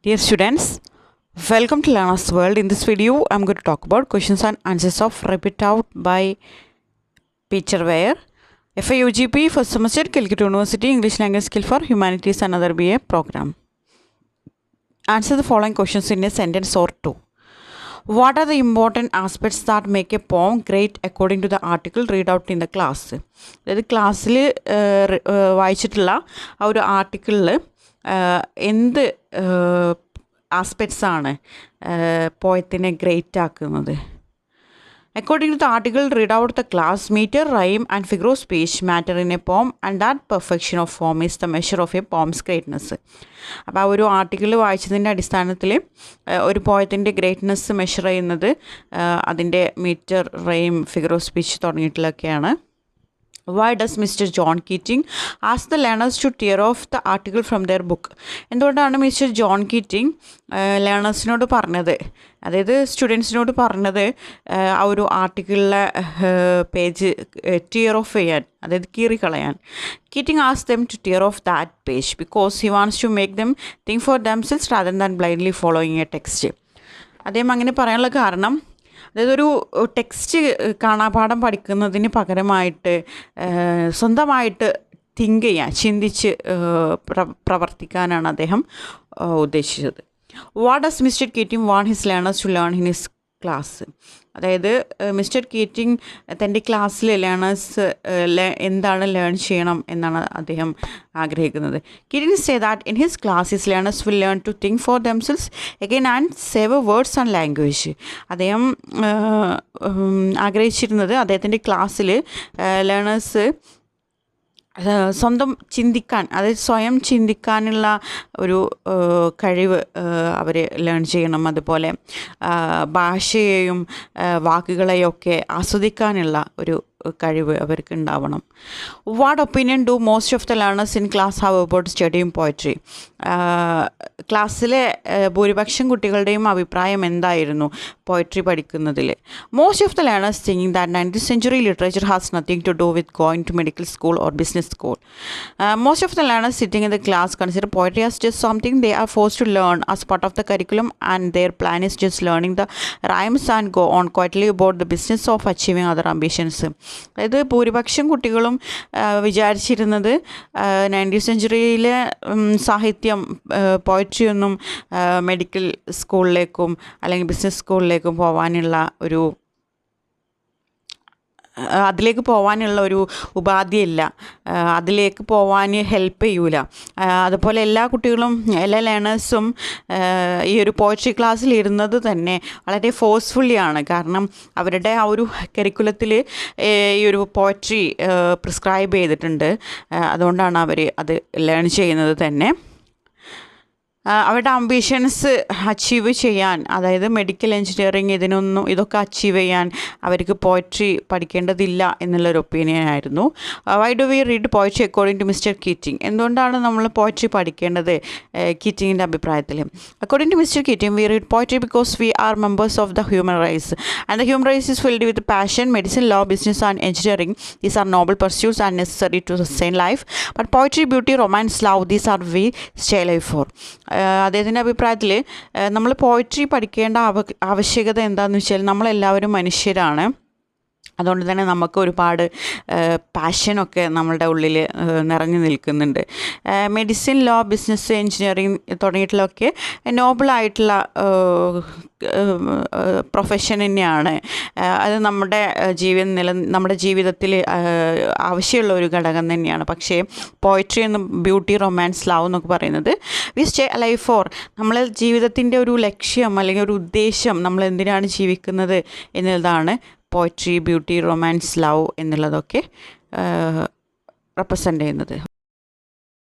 Dear students, welcome to Learner's World. In this video, I'm going to talk about questions and answers of Repeat Out by Peter Weir, FIUGP first semester, Calcutta University, English Language Skill for Humanities and other BA program. Answer the following questions in a sentence or two. What are the important aspects that make a poem great according to the article read out in the class? അതായത് ക്ലാസ്സിൽ വായിച്ചിട്ടുള്ള ആ ഒരു ആർട്ടിക്കിളിൽ എന്ത് aspects ആണ് പോയത്തിനെ great ആക്കുന്നത്? According to the article, read out the class, meter, rhyme and figure of speech matter in a poem and that perfection of form is the measure of a poem's greatness. അപ്പോൾ ആ ഒരു article വായിച്ചതിൻ്റെ അടിസ്ഥാനത്തിൽ ഒരു പോയത്തിൻ്റെ greatness measure ചെയ്യുന്നത് അതിൻ്റെ metre, rhyme, figure of speech തുടങ്ങിയിട്ടുള്ളതൊക്കെയാണ്. Why does Mr. John Keating ask the learners to tear off the article from their book? എന്തുകൊണ്ടാണ് mister John Keating ലേണേഴ്സിനോട് പറഞ്ഞത്, അതായത് സ്റ്റുഡൻസിനോട് പറഞ്ഞത് ആ ഒരു ആർട്ടിക്കിളിലെ പേജ് ടിയർ ഓഫ് ചെയ്യാൻ, അതായത് കീറിക്കളയാൻ? Keating asked them to tear off that page because he wants to make them think for themselves rather than blindly following a text. അദ്ദേഹം അങ്ങനെ പറയാനുള്ള കാരണം, അതായത് ഒരു ടെക്സ്റ്റ് കാണാപാഠം പഠിക്കുന്നതിന് പകരമായിട്ട് സ്വന്തമായിട്ട് തിങ്ക് ചെയ്യാൻ, ചിന്തിച്ച് പ്രവർത്തിക്കാനാണ് അദ്ദേഹം ഉദ്ദേശിച്ചത്. What does mister Keating want his learners to learn in his class? അതായത് മിസ്റ്റർ കീറ്റിംഗ് തൻ്റെ ക്ലാസ്സിൽ ലേണേഴ്സ് എന്താണ് ലേൺ ചെയ്യണം എന്നാണ് അദ്ദേഹം ആഗ്രഹിക്കുന്നത്. Keating say that in his class his learners will learn to think for themselves again and save words and language. അദ്ദേഹം ആഗ്രഹിച്ചിരുന്നത് അദ്ദേഹത്തിൻ്റെ ക്ലാസ്സിൽ ലേണേഴ്സ് സ്വന്തം ചിന്തിക്കാൻ, അതായത് സ്വയം ചിന്തിക്കാനുള്ള ഒരു കഴിവ് അവർ ലേൺ ചെയ്യണം. അതുപോലെ ഭാഷയെയും വാക്കുകളെയൊക്കെ ആസ്വദിക്കാനുള്ള ഒരു കഴിവ് അവർക്ക് ഉണ്ടാവണം. What opinion do most of the learners in class have about studying poetry? ക്ലാസ്സിലെ ഭൂരിപക്ഷം കുട്ടികളുടെയും അഭിപ്രായം എന്തായിരുന്നു പോയട്രി പഠിക്കുന്നതിൽ? Most of the learners thinking that 19th century literature has nothing to do with going to medical school or business school. Most of the learners sitting in the class consider poetry as just something they are forced to learn as part of the curriculum and their plan is just learning the rhymes and go on quietly about the business of achieving other ambitions. അതായത് ഭൂരിപക്ഷം കുട്ടികളും വിചാരിച്ചിരുന്നത് 19th centuryയിലെ സാഹിത്യം, പോയട്രിയൊന്നും medical സ്കൂളിലേക്കും അല്ലെങ്കിൽ business സ്കൂളിലേക്കും പോകാനുള്ള ഒരു അതിലേക്ക് പോകാനുള്ള ഒരു ഉപാധിയല്ല, അതിലേക്ക് പോകാൻ ഹെൽപ്പ് ചെയ്യൂല. അതുപോലെ എല്ലാ കുട്ടികളും, എല്ലാ ലേണേഴ്സും ഈ ഒരു പോയട്രി ക്ലാസ്സിൽ ഇരുന്നത് തന്നെ വളരെ ഫോഴ്സ്ഫുള്ളിയാണ്. കാരണം അവരുടെ ആ ഒരു കരിക്കുലത്തിൽ ഈ ഒരു പോയട്രി പ്രിസ്ക്രൈബ് ചെയ്തിട്ടുണ്ട്. അതുകൊണ്ടാണ് അവർ അത് ലേൺ ചെയ്യുന്നത് തന്നെ. അവരുടെ അംബിഷൻസ് അച്ചീവ് ചെയ്യാൻ, അതായത് മെഡിക്കൽ എൻജിനീയറിങ് ഇതൊക്കെ അച്ചീവ് ചെയ്യാൻ അവർക്ക് പോയട്രി പഠിക്കേണ്ടതില്ല എന്നുള്ളൊരു ഒപ്പീനിയൻ ആയിരുന്നു. Why do we read poetry according to Mr Keating? എന്തുകൊണ്ടാണ് നമ്മൾ പോയട്രി പഠിക്കേണ്ടത് കീറ്റിങ്ങിൻ്റെ അഭിപ്രായത്തിൽ? According to Mr Keating we read poetry because we are members of the human race and the human race is filled with passion. Medicine, law, business and engineering, these are noble pursuits and necessary to sustain life. But poetry, beauty, romance, love, these are we stay life for. അദ്ദേഹത്തിൻ്റെ അഭിപ്രായത്തിൽ നമ്മൾ poetry പഠിക്കേണ്ട ആവശ്യകത എന്താണെന്ന് വെച്ചാൽ നമ്മളെല്ലാവരും മനുഷ്യരാണ്. അതുകൊണ്ട് തന്നെ നമുക്ക് ഒരുപാട് പാഷനൊക്കെ നമ്മളുടെ ഉള്ളിൽ നിറഞ്ഞു നിൽക്കുന്നുണ്ട്. മെഡിസിൻ, ലോ, ബിസിനസ്, എൻജിനീയറിങ് തുടങ്ങിയിട്ടുള്ളതൊക്കെ നോബിളായിട്ടുള്ള പ്രൊഫഷൻ തന്നെയാണ്. അത് നമ്മുടെ ജീവിതത്തിൽ ആവശ്യമുള്ള ഒരു ഘടകം തന്നെയാണ്. പക്ഷേ പോയട്രി എന്നും ബ്യൂട്ടി, റൊമാൻസ്, ലവ് എന്നൊക്കെ പറയുന്നത് വി സ്റ്റേ അലൈവ് ഫോർ, നമ്മൾ ജീവിതത്തിൻ്റെ ഒരു ലക്ഷ്യം അല്ലെങ്കിൽ ഒരു ഉദ്ദേശം, നമ്മൾ എന്തിനാണ് ജീവിക്കുന്നത് എന്നുള്ളതാണ് പോയട്രി, ബ്യൂട്ടി, റൊമാൻസ്, ലവ് എന്നുള്ളതൊക്കെ റെപ്രസെൻ്റ് ചെയ്യുന്നത്.